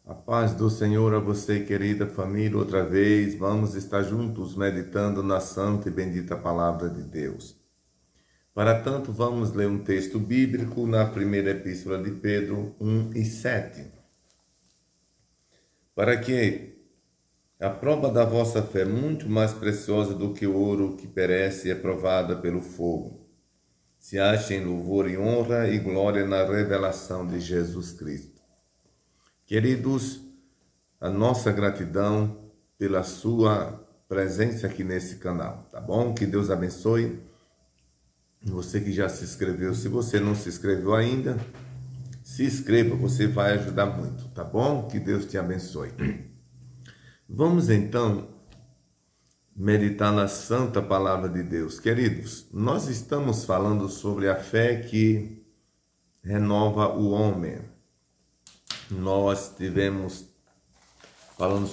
A paz do Senhor a você, querida família, outra vez vamos estar juntos meditando na santa e bendita palavra de Deus. Para tanto, vamos ler um texto bíblico na primeira epístola de Pedro 1:7. Para que a prova da vossa fé, muito mais preciosa do que o ouro que perece e é provada pelo fogo, se ache em louvor e honra e glória na revelação de Jesus Cristo. Queridos, a nossa gratidão pela sua presença aqui nesse canal, tá bom? Que Deus abençoe você que já se inscreveu. Se você não se inscreveu ainda, se inscreva, você vai ajudar muito, tá bom? Que Deus te abençoe. Vamos então meditar na santa palavra de Deus. Queridos, nós estamos falando sobre a fé que renova o homem. Nós tivemos falando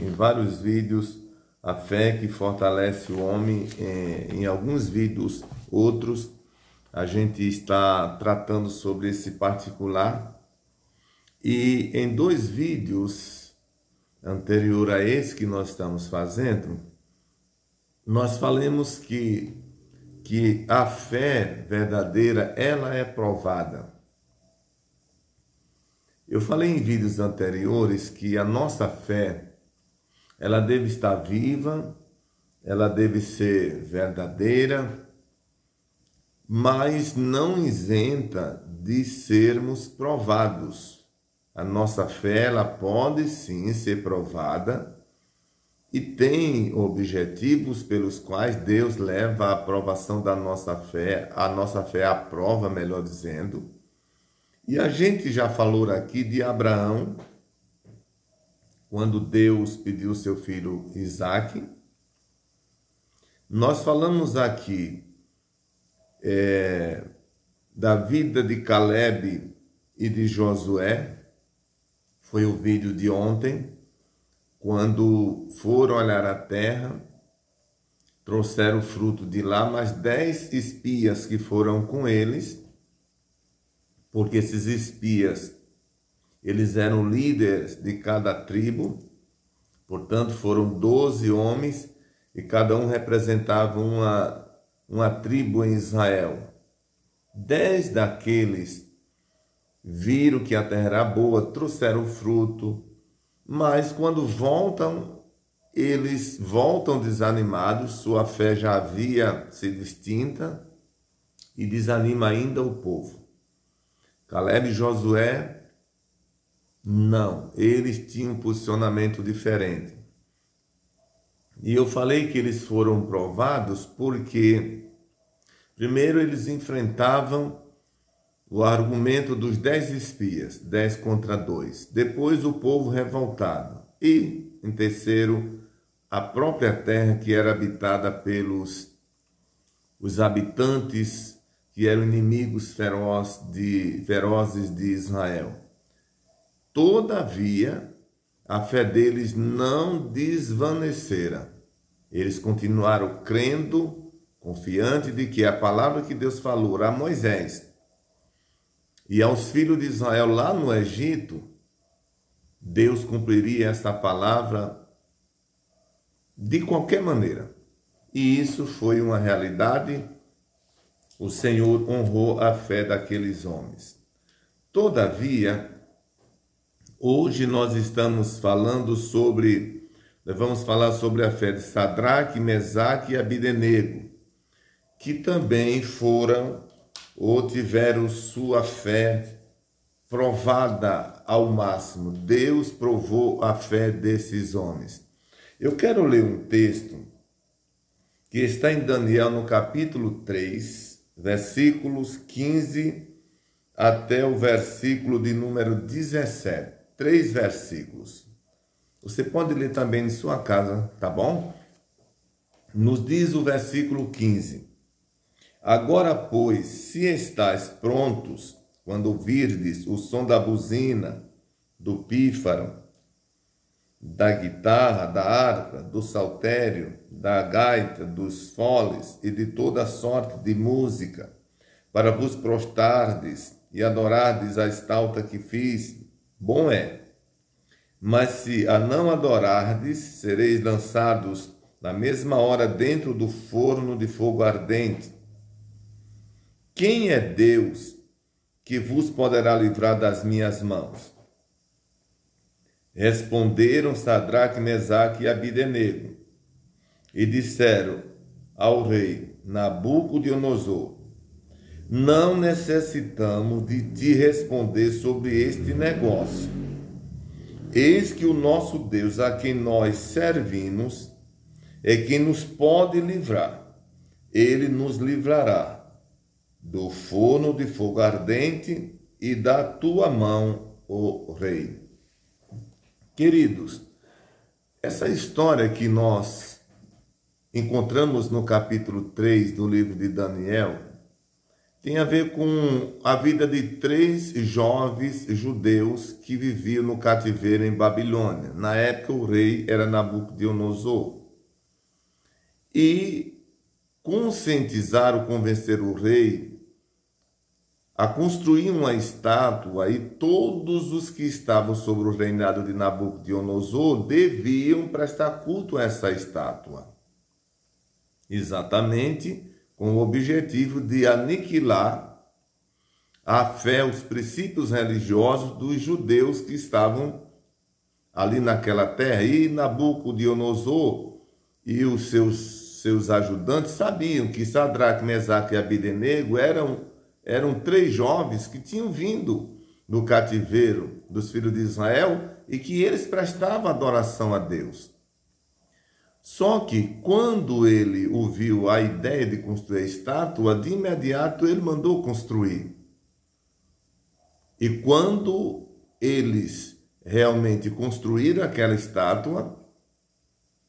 em vários vídeos a fé que fortalece o homem. Em alguns vídeos, outros, a gente está tratando sobre esse particular. E em 2 vídeos anterior a esse que nós estamos fazendo, nós falamos que a fé verdadeira, ela é provada. Eu falei em vídeos anteriores que a nossa fé, ela deve estar viva, ela deve ser verdadeira, mas não isenta de sermos provados. A nossa fé, ela pode sim ser provada e tem objetivos pelos quais Deus leva a aprovação da nossa fé, a nossa fé à prova, melhor dizendo. E a gente já falou aqui de Abraão, quando Deus pediu seu filho Isaque. Nós falamos aqui da vida de Caleb e de Josué. Foi o vídeo de ontem, quando foram olhar a terra, trouxeram o fruto de lá, mas 10 espias que foram com eles, porque esses espias, eles eram líderes de cada tribo, portanto foram 12 homens e cada um representava uma tribo em Israel. 10 daqueles viram que a terra era boa, trouxeram fruto, mas quando voltam, eles voltam desanimados, sua fé já havia sido extinta e desanima ainda o povo. Caleb e Josué, não, eles tinham um posicionamento diferente. E eu falei que eles foram provados porque, primeiro, eles enfrentavam o argumento dos 10 espias, 10 contra 2. Depois, o povo revoltado. E, em terceiro, a própria terra que era habitada pelos os habitantes que eram inimigos ferozes de Israel. Todavia, a fé deles não desvanecera. Eles continuaram crendo, confiante de que a palavra que Deus falou a Moisés e aos filhos de Israel lá no Egito, Deus cumpriria essa palavra de qualquer maneira. E isso foi uma realidade. O Senhor honrou a fé daqueles homens. Todavia, hoje nós estamos falando vamos falar sobre a fé de Sadraque, Mesaque e Abdenego, que também foram ou tiveram sua fé provada ao máximo. Deus provou a fé desses homens. Eu quero ler um texto que está em Daniel, no capítulo 3, versículos 15 até o versículo de número 17. 3 versículos. Você pode ler também em sua casa, tá bom? Nos diz o versículo 15. Agora, pois, se estáis prontos, quando ouvirdes o som da buzina, do pífaro, da guitarra, da harpa, do saltério, da gaita, dos foles e de toda sorte de música, para vos prostrardes e adorardes a estalta que fiz, bom é. Mas se a não adorardes, sereis lançados na mesma hora dentro do forno de fogo ardente. Quem é Deus que vos poderá livrar das minhas mãos? Responderam Sadraque, Mesaque e Abdenego, e disseram ao rei Nabucodonosor: não necessitamos de te responder sobre este negócio. Eis que o nosso Deus, a quem nós servimos, é quem nos pode livrar. Ele nos livrará do forno de fogo ardente e da tua mão, ó rei. Queridos, essa história que nós encontramos no capítulo 3 do livro de Daniel tem a ver com a vida de 3 jovens judeus que viviam no cativeiro em Babilônia. Na época o rei era Nabucodonosor. E conscientizaram, convenceram o rei a construir uma estátua, e todos os que estavam sobre o reinado de Nabucodonosor deviam prestar culto a essa estátua. Exatamente com o objetivo de aniquilar a fé, os princípios religiosos dos judeus que estavam ali naquela terra. E Nabucodonosor e os seus ajudantes sabiam que Sadraque, Mesaque e Abdenego eram 3 jovens que tinham vindo do cativeiro dos filhos de Israel e que eles prestavam adoração a Deus. Só que quando ele ouviu a ideia de construir a estátua, de imediato ele mandou construir. E quando eles realmente construíram aquela estátua,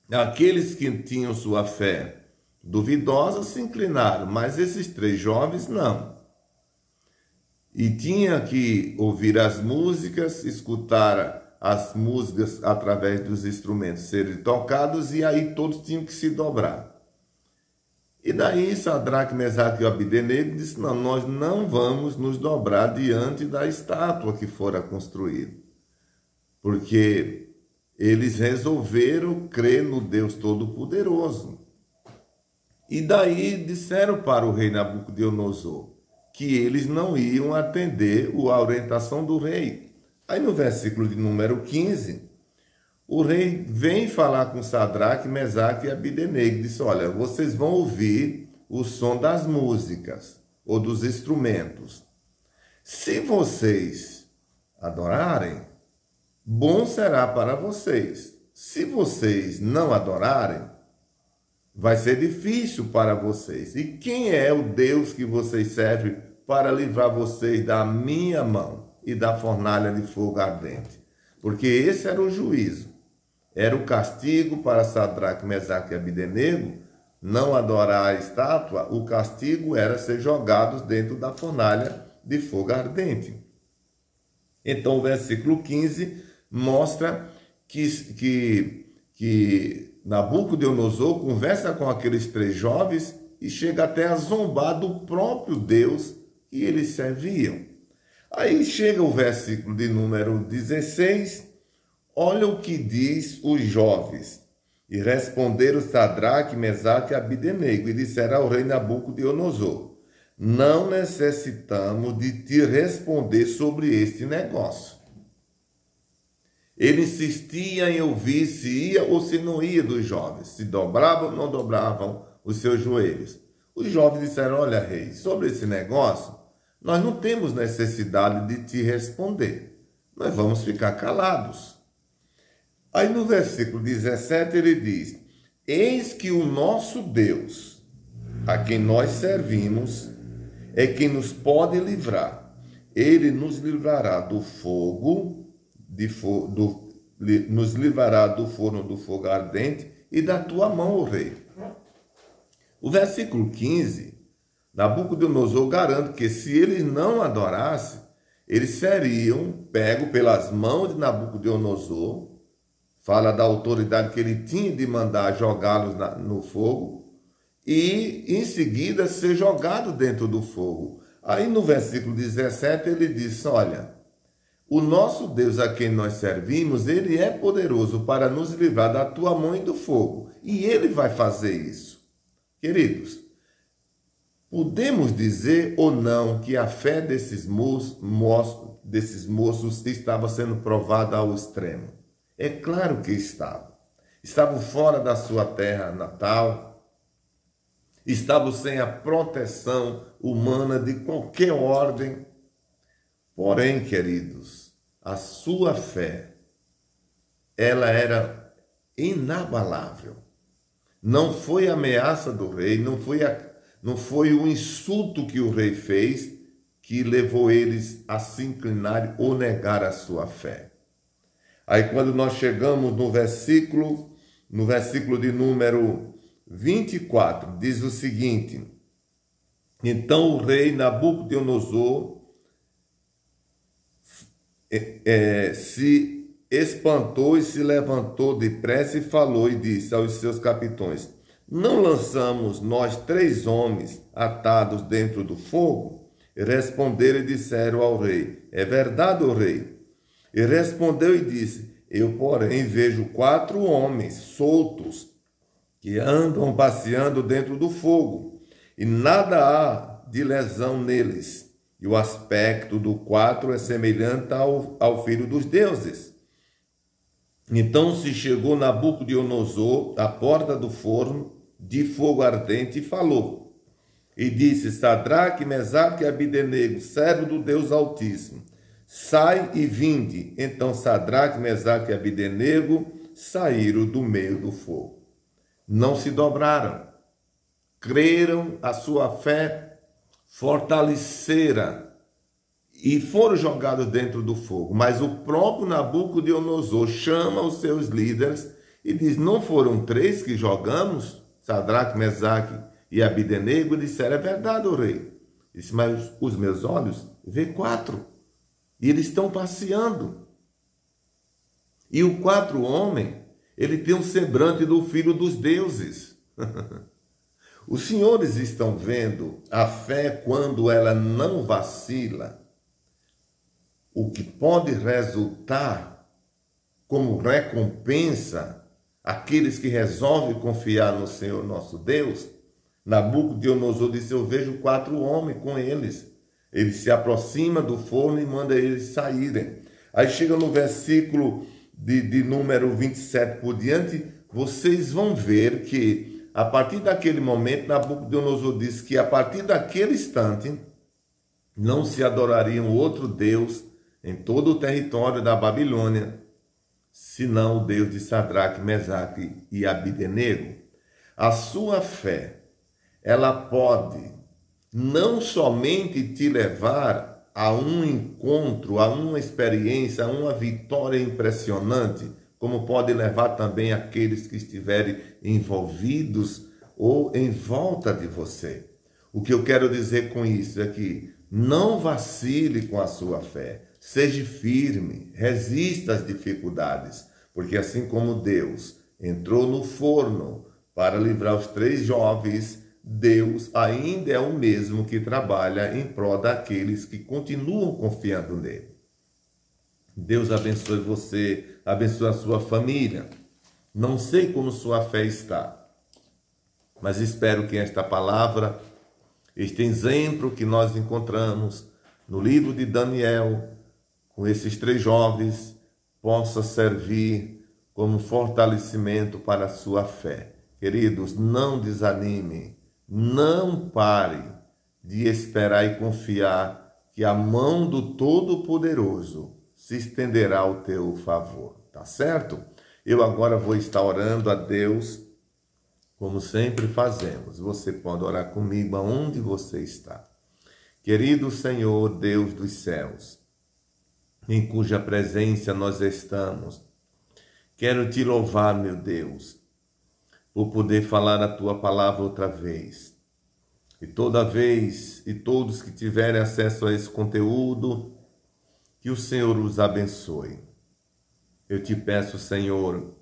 aqueles que tinham sua fé duvidosa se inclinaram, mas esses 3 jovens não. E tinha que ouvir as músicas, escutar as músicas através dos instrumentos serem tocados, e aí todos tinham que se dobrar. E daí Sadraque, Mesaque e Abdenego disse: não, nós não vamos nos dobrar diante da estátua que fora construída, porque eles resolveram crer no Deus Todo-Poderoso. E daí disseram para o rei Nabucodonosor que eles não iam atender a orientação do rei. Aí no versículo de número 15, o rei vem falar com Sadraque, Mesaque e Abdenego e diz: olha, vocês vão ouvir o som das músicas ou dos instrumentos. Se vocês adorarem, bom será para vocês. Se vocês não adorarem, vai ser difícil para vocês. E quem é o Deus que vocês servem para livrar vocês da minha mão e da fornalha de fogo ardente? Porque esse era o juízo, era o castigo para Sadraque, Mesaque e Abdenego. Não adorar a estátua, o castigo era ser jogados dentro da fornalha de fogo ardente. Então o versículo 15 mostra que Nabucodonosor conversa com aqueles 3 jovens e chega até a zombar do próprio Deus que eles serviam. Aí chega o versículo de número 16, olha o que diz os jovens. E responderam Sadraque, Mesaque e Abdenego e disseram ao rei Nabucodonosor: não necessitamos de te responder sobre este negócio. Ele insistia em ouvir se ia ou se não ia dos jovens, se dobravam ou não dobravam os seus joelhos. Os jovens disseram: olha, rei, sobre esse negócio, nós não temos necessidade de te responder. Nós vamos ficar calados. Aí no versículo 17 ele diz: eis que o nosso Deus, a quem nós servimos, é quem nos pode livrar. Ele nos livrará do fogo, nos livrará do forno do fogo ardente e da tua mão, ó rei. O versículo 15, Nabucodonosor garante que se eles não adorassem, eles seriam pegos pelas mãos de Nabucodonosor. Fala da autoridade que ele tinha de mandar jogá-los no fogo e em seguida ser jogado dentro do fogo. Aí no versículo 17 ele diz: olha, O nosso Deus a quem nós servimos, ele é poderoso para nos livrar da tua mão e do fogo. E ele vai fazer isso. Queridos, podemos dizer ou não que a fé desses moços estava sendo provada ao extremo? É claro que estava. Estavam fora da sua terra natal, estavam sem a proteção humana de qualquer ordem. Porém, queridos, a sua fé, ela era inabalável. Não foi a ameaça do rei, não foi o insulto que o rei fez que levou eles a se inclinarem ou negar a sua fé. Aí quando nós chegamos no versículo de número 24, diz o seguinte: então o rei Nabucodonosor se espantou e se levantou depressa e falou e disse aos seus capitões: não lançamos nós 3 homens atados dentro do fogo? E responderam e disseram ao rei: é verdade, ó rei. E respondeu e disse: eu, porém, vejo 4 homens soltos que andam passeando dentro do fogo, e nada há de lesão neles. E o aspecto do 4 é semelhante ao filho dos deuses. Então se chegou Nabucodonosor à porta do forno de fogo ardente e falou. E disse: Sadraque, Mesaque e Abdenego, servo do Deus Altíssimo, sai e vinde. Então Sadraque, Mesaque e Abdenego saíram do meio do fogo. Não se dobraram, creram, a sua fé fortalecera e foram jogados dentro do fogo. Mas o próprio Nabucodonosor chama os seus líderes e diz: não foram 3 que jogamos? Sadraque, Mesaque e Abdenego disseram: é verdade, o rei. Disse: mas os meus olhos vê 4 e eles estão passeando. E o 4 homem, ele tem um semblante do filho dos deuses. Os senhores estão vendo a fé quando ela não vacila, o que pode resultar como recompensa aqueles que resolvem confiar no Senhor nosso Deus. Nabucodonosor disse: eu vejo 4 homens com eles. Ele se aproxima do forno e manda eles saírem. Aí chega no versículo de número 27 por diante, vocês vão ver que a partir daquele momento, Nabucodonosor disse que a partir daquele instante não se adorariam outro Deus em todo o território da Babilônia, senão o Deus de Sadraque, Mesaque e Abdenego. A sua fé, ela pode não somente te levar a um encontro, a uma experiência, a uma vitória impressionante, como pode levar também aqueles que estiverem envolvidos ou em volta de você. O que eu quero dizer com isso é que não vacile com a sua fé, seja firme, resista às dificuldades, porque assim como Deus entrou no forno para livrar os 3 jovens, Deus ainda é o mesmo que trabalha em prol daqueles que continuam confiando nele. Deus abençoe você, abençoe a sua família. Não sei como sua fé está, mas espero que esta palavra, este exemplo que nós encontramos no livro de Daniel, com esses 3 jovens, possa servir como fortalecimento para a sua fé. Queridos, não desanime, não pare de esperar e confiar que a mão do Todo-Poderoso se estenderá ao teu favor, tá certo? Eu agora vou estar orando a Deus, como sempre fazemos. Você pode orar comigo aonde você está. Querido Senhor, Deus dos céus, em cuja presença nós estamos, quero te louvar, meu Deus, por poder falar a tua palavra outra vez. E toda vez, e todos que tiverem acesso a esse conteúdo, que o Senhor os abençoe. Eu te peço, Senhor,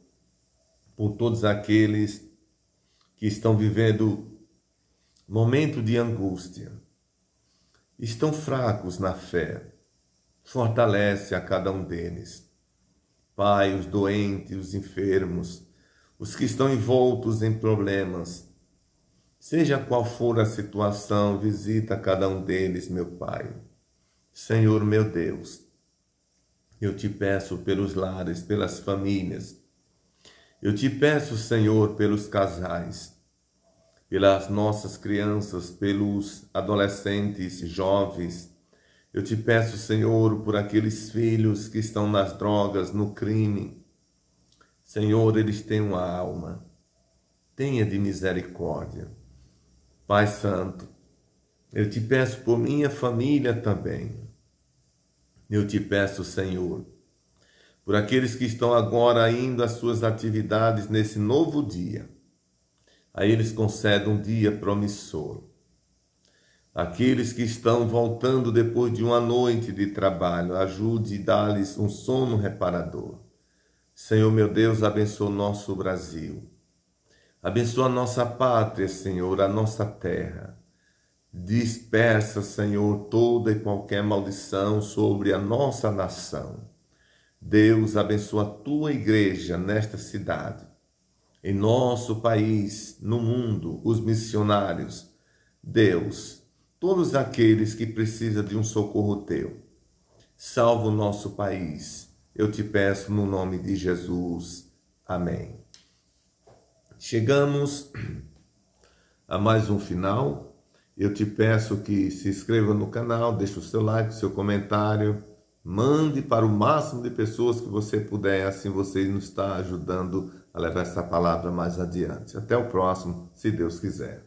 por todos aqueles que estão vivendo momento de angústia, estão fracos na fé, Fortalece a cada um deles. Pai, os doentes, os enfermos, os que estão envoltos em problemas, seja qual for a situação, visita cada um deles, meu Pai. Senhor, meu Deus, eu te peço pelos lares, pelas famílias. Eu te peço, Senhor, pelos casais, pelas nossas crianças, pelos adolescentes, jovens. Eu te peço, Senhor, por aqueles filhos que estão nas drogas, no crime. Senhor, eles têm uma alma. Tenha de misericórdia. Pai Santo, eu te peço por minha família também. Eu te peço, Senhor, por aqueles que estão agora indo às suas atividades nesse novo dia. A eles conceda um dia promissor. Aqueles que estão voltando depois de uma noite de trabalho, ajude e dá-lhes um sono reparador. Senhor, meu Deus, abençoa o nosso Brasil. Abençoa a nossa pátria, Senhor, a nossa terra. Dispersa, Senhor, toda e qualquer maldição sobre a nossa nação. Deus, abençoa a tua igreja nesta cidade, em nosso país, no mundo, os missionários. Deus, todos aqueles que precisam de um socorro teu. Salva o nosso país. Eu te peço no nome de Jesus. Amém. Chegamos a mais um final. Eu te peço que se inscreva no canal, deixe o seu like, o seu comentário, mande para o máximo de pessoas que você puder, assim você nos está ajudando a levar essa palavra mais adiante. Até o próximo, se Deus quiser.